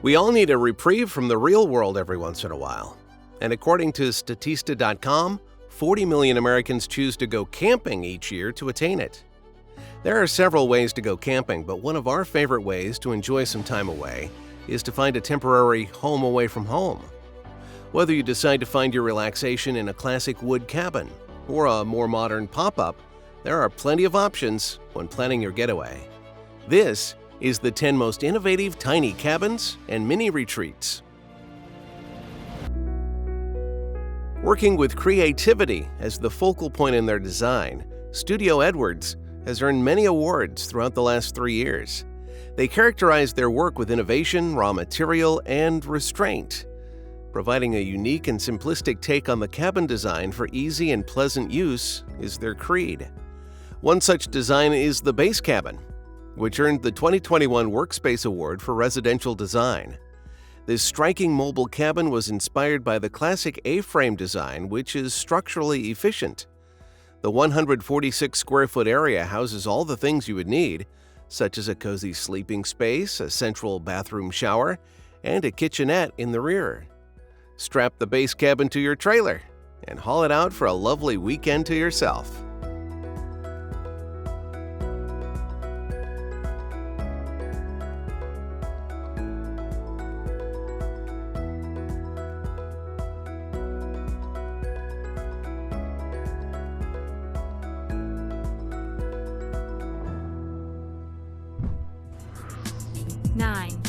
We all need a reprieve from the real world every once in a while. And according to Statista.com, 40 million Americans choose to go camping each year to attain it. There are several ways to go camping, but one of our favorite ways to enjoy some time away is to find a temporary home away from home. Whether you decide to find your relaxation in a classic wood cabin or a more modern pop-up, there are plenty of options when planning your getaway. This is the 10 most innovative tiny cabins and mini retreats. Working with creativity as the focal point in their design, Studio Edwards has earned many awards throughout the last 3 years. They characterize their work with innovation, raw material, and restraint. Providing a unique and simplistic take on the cabin design for easy and pleasant use is their creed. One such design is the Base Cabin, which earned the 2021 Workspace Award for Residential Design. This striking mobile cabin was inspired by the classic A-frame design, which is structurally efficient. The 146 square foot area houses all the things you would need, such as a cozy sleeping space, a central bathroom shower, and a kitchenette in the rear. Strap the Base Cabin to your trailer and haul it out for a lovely weekend to yourself. Nine.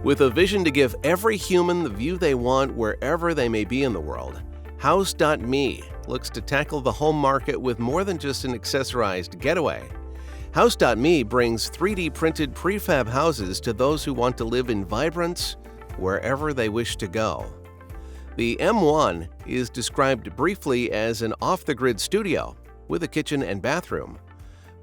With a vision to give every human the view they want wherever they may be in the world, House.me looks to tackle the home market with more than just an accessorized getaway. House.me brings 3D printed prefab houses to those who want to live in vibrance wherever they wish to go. The mOne is described briefly as an off-the-grid studio with a kitchen and bathroom.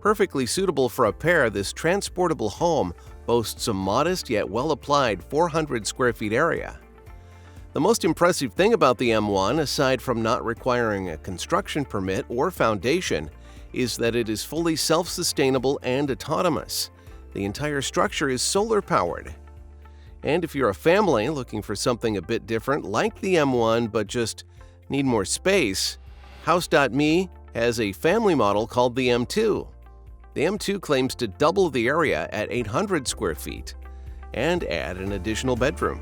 Perfectly suitable for a pair, this transportable home boasts a modest yet well-applied 400 square feet area. The most impressive thing about the mOne, aside from not requiring a construction permit or foundation, is that it is fully self-sustainable and autonomous. The entire structure is solar-powered. And if you're a family looking for something a bit different like the mOne but just need more space, House.me has a family model called the mTwo. The mTwo claims to double the area at 800 square feet and add an additional bedroom.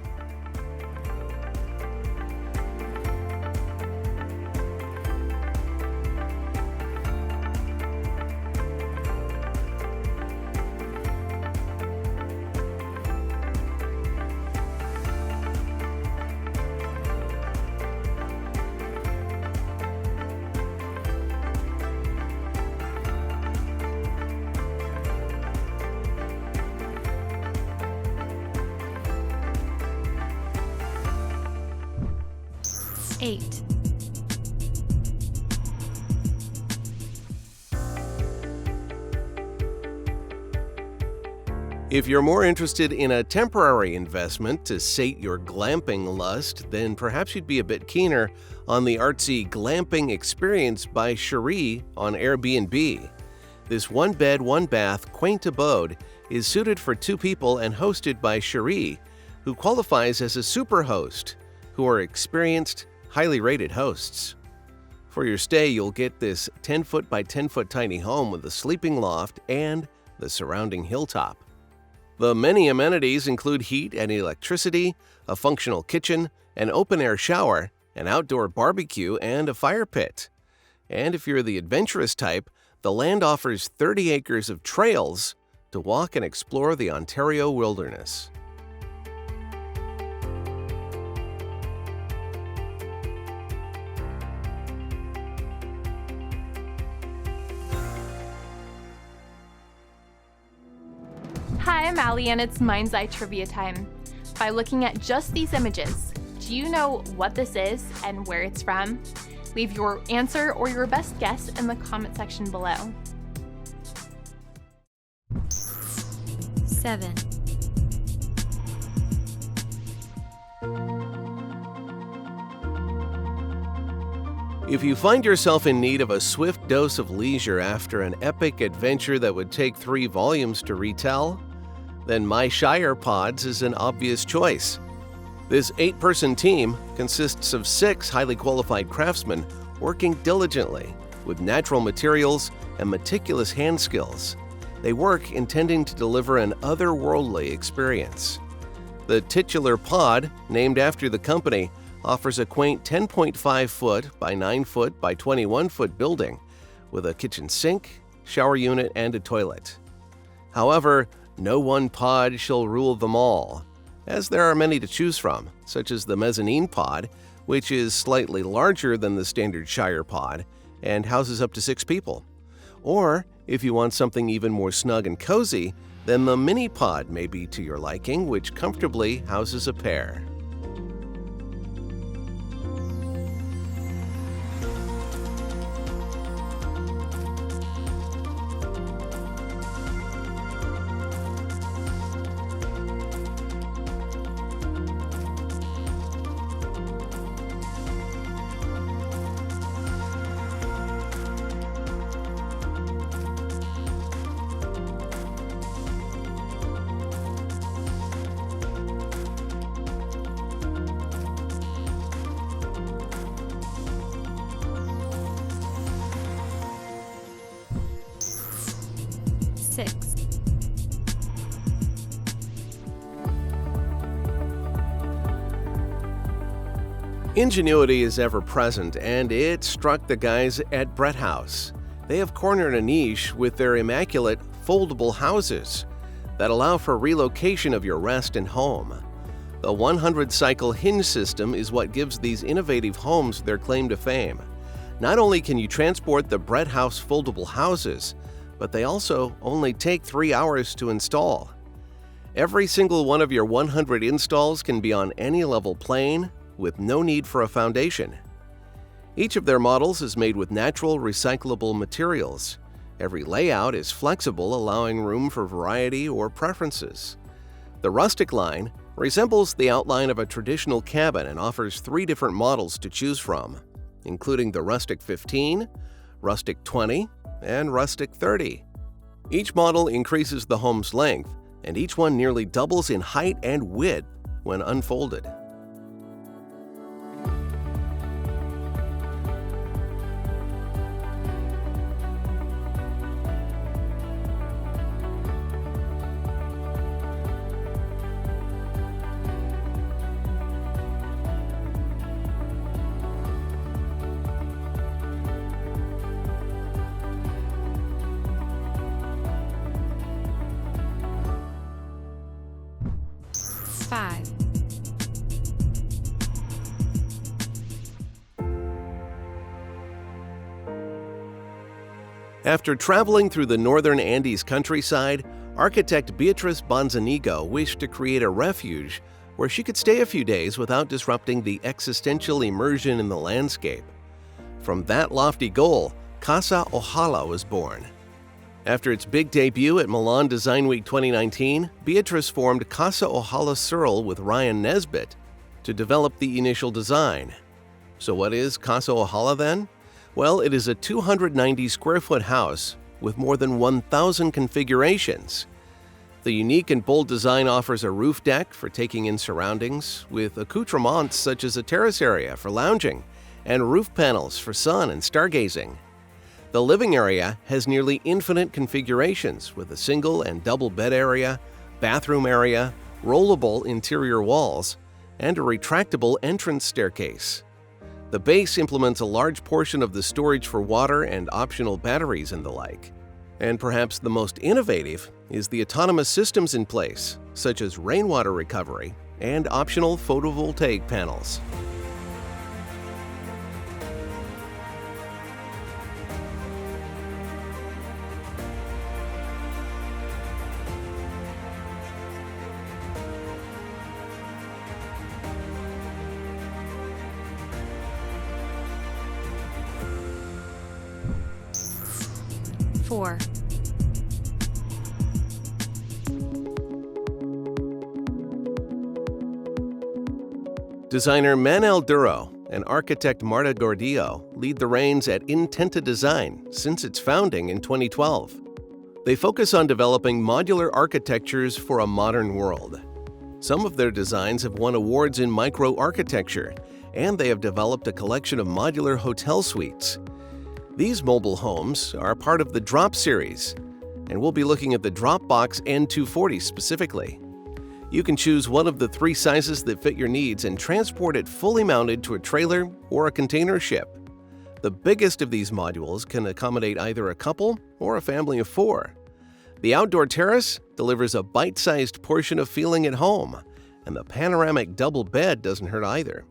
Eight. If you're more interested in a temporary investment to sate your glamping lust, then perhaps you'd be a bit keener on the artsy glamping experience by Shire on Airbnb. This one-bed, one-bath, quaint abode is suited for 2 people and hosted by Shire, who qualifies as a super host, who are experienced, highly rated hosts. For your stay, you'll get this 10-foot by 10-foot tiny home with a sleeping loft and the surrounding hilltop. The many amenities include heat and electricity, a functional kitchen, an open-air shower, an outdoor barbecue, and a fire pit. And if you're the adventurous type, the land offers 30 acres of trails to walk and explore the Ontario wilderness. Hi, I'm Allie, and it's Mind's Eye Trivia time. By looking at just these images, do you know what this is and where it's from? Leave your answer or your best guess in the comment section below. 7. If you find yourself in need of a swift dose of leisure after an epic adventure that would take 3 volumes to retell, then my Shire Pods is an obvious choice. This 8-person team consists of 6 highly qualified craftsmen working diligently with natural materials and meticulous hand skills. They work intending to deliver an otherworldly experience. The titular pod, named after the company, offers a quaint 10.5-foot by 9-foot by 21-foot building with a kitchen sink, shower unit, and a toilet. However, no one pod shall rule them all, as there are many to choose from, such as the Mezzanine pod, which is slightly larger than the standard Shire pod and houses up to 6 people. Or, if you want something even more snug and cozy, then the mini pod may be to your liking, which comfortably houses a pair. Six. Ingenuity is ever present, and it struck the guys at Brette Haus. They have cornered a niche with their immaculate foldable houses that allow for relocation of your rest and home. The 100-cycle hinge system is what gives these innovative homes their claim to fame. Not only can you transport the Brette Haus foldable houses, but they also only take 3 hours to install. Every single one of your 100 installs can be on any level plane with no need for a foundation. Each of their models is made with natural recyclable materials. Every layout is flexible, allowing room for variety or preferences. The rustic line resembles the outline of a traditional cabin and offers 3 different models to choose from, including the Rustic 15, Rustic 20, and Rustic 30. Each model increases the home's length, and each one nearly doubles in height and width when unfolded. Five. After traveling through the northern Andes countryside, architect Beatrice Bonzanigo wished to create a refuge where she could stay a few days without disrupting the existential immersion in the landscape. From that lofty goal, Casa Ojalá was born. After its big debut at Milan Design Week 2019, Beatrice formed Casa Ojalá Searle with Ryan Nesbitt to develop the initial design. So what is Casa Ojalá then? Well, it is a 290 square foot house with more than 1,000 configurations. The unique and bold design offers a roof deck for taking in surroundings, with accoutrements such as a terrace area for lounging and roof panels for sun and stargazing. The living area has nearly infinite configurations with a single and double bed area, bathroom area, rollable interior walls, and a retractable entrance staircase. The base implements a large portion of the storage for water and optional batteries and the like. And perhaps the most innovative is the autonomous systems in place, such as rainwater recovery and optional photovoltaic panels. Four. Designer Manel Duro and architect Marta Gordillo lead the reins at Intenta Design since its founding in 2012. They focus on developing modular architectures for a modern world. Some of their designs have won awards in micro-architecture, and they have developed a collection of modular hotel suites. These mobile homes are part of the Drop series, and we'll be looking at the Dropbox N240 specifically. You can choose one of the 3 sizes that fit your needs and transport it fully mounted to a trailer or a container ship. The biggest of these modules can accommodate either a couple or a family of 4. The outdoor terrace delivers a bite-sized portion of feeling at home, and the panoramic double bed doesn't hurt either.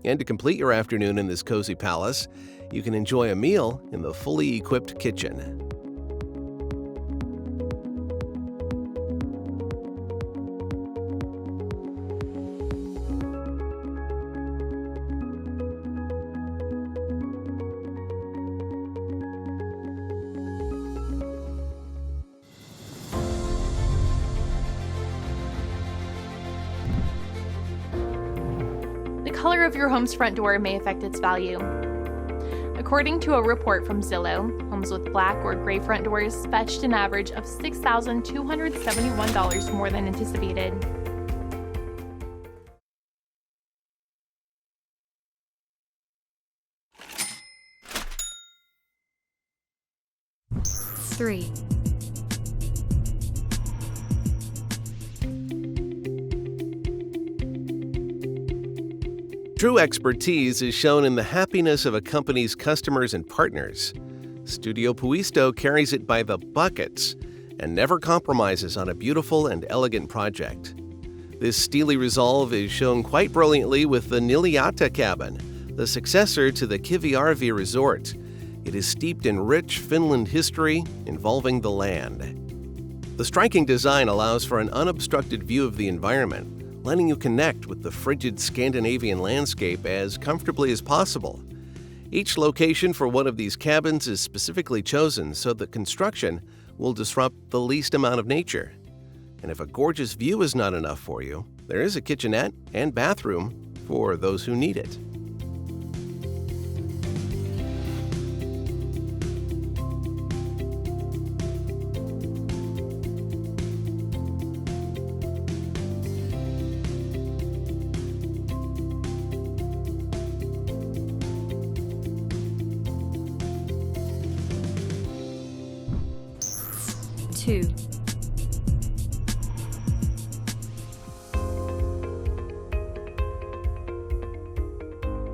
And to complete your afternoon in this cozy palace, you can enjoy a meal in the fully equipped kitchen. The color of your home's front door may affect its value. According to a report from Zillow, homes with black or gray front doors fetched an average of $6,271 more than anticipated. Three. True expertise is shown in the happiness of a company's customers and partners. Studio Puisto carries it by the buckets and never compromises on a beautiful and elegant project. This steely resolve is shown quite brilliantly with the Niliaitta Cabin, the successor to the Kiviarvi Resort. It is steeped in rich Finland history involving the land. The striking design allows for an unobstructed view of the environment, letting you connect with the frigid Scandinavian landscape as comfortably as possible. Each location for one of these cabins is specifically chosen so that construction will disrupt the least amount of nature. And if a gorgeous view is not enough for you, there is a kitchenette and bathroom for those who need it. Two.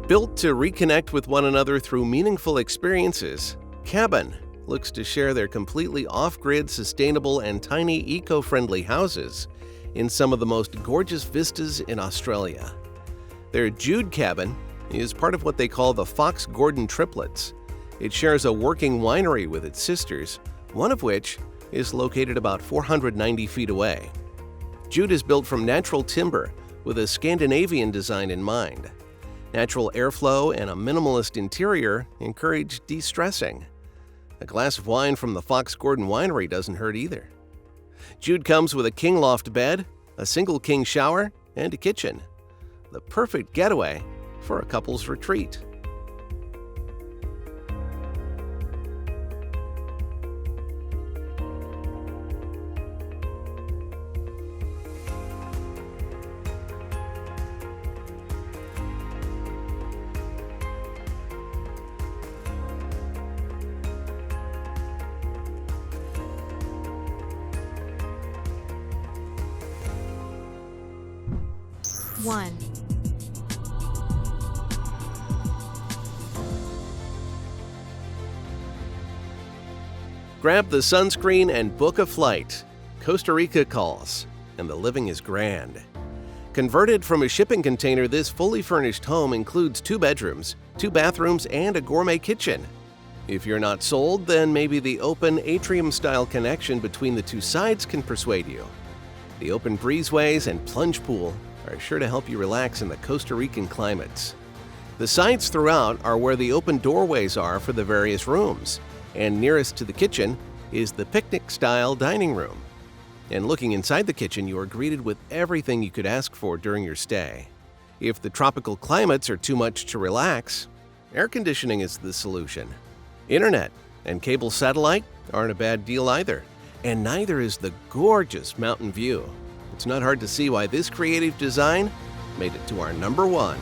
Built to reconnect with one another through meaningful experiences, CABN looks to share their completely off-grid, sustainable, and tiny eco-friendly houses in some of the most gorgeous vistas in Australia. Their Jude Cabin is part of what they call the Fox Gordon triplets. It shares a working winery with its sisters, one of which is located about 490 feet away. Jude is built from natural timber with a Scandinavian design in mind. Natural airflow and a minimalist interior encourage de-stressing. A glass of wine from the Fox Gordon Winery doesn't hurt either. Jude comes with a king loft bed, a single king shower, and a kitchen. The perfect getaway for a couple's retreat. One. Grab the sunscreen and book a flight. Costa Rica calls, and the living is grand. Converted from a shipping container, this fully furnished home includes 2 bedrooms, 2 bathrooms, and a gourmet kitchen. If you're not sold, then maybe the open atrium-style connection between the 2 sides can persuade you. The open breezeways and plunge pool are sure to help you relax in the Costa Rican climates. The sides throughout are where the open doorways are for the various rooms, and nearest to the kitchen is the picnic-style dining room. And looking inside the kitchen, you are greeted with everything you could ask for during your stay. If the tropical climates are too much to relax, air conditioning is the solution. Internet and cable satellite aren't a bad deal either, and neither is the gorgeous mountain view. It's not hard to see why this creative design made it to our #1.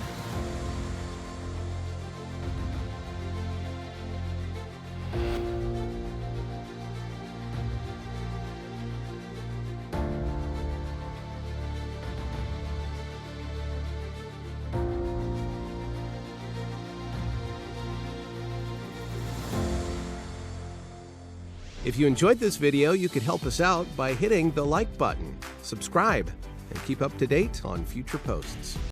If you enjoyed this video, you could help us out by hitting the like button, subscribe, and keep up to date on future posts.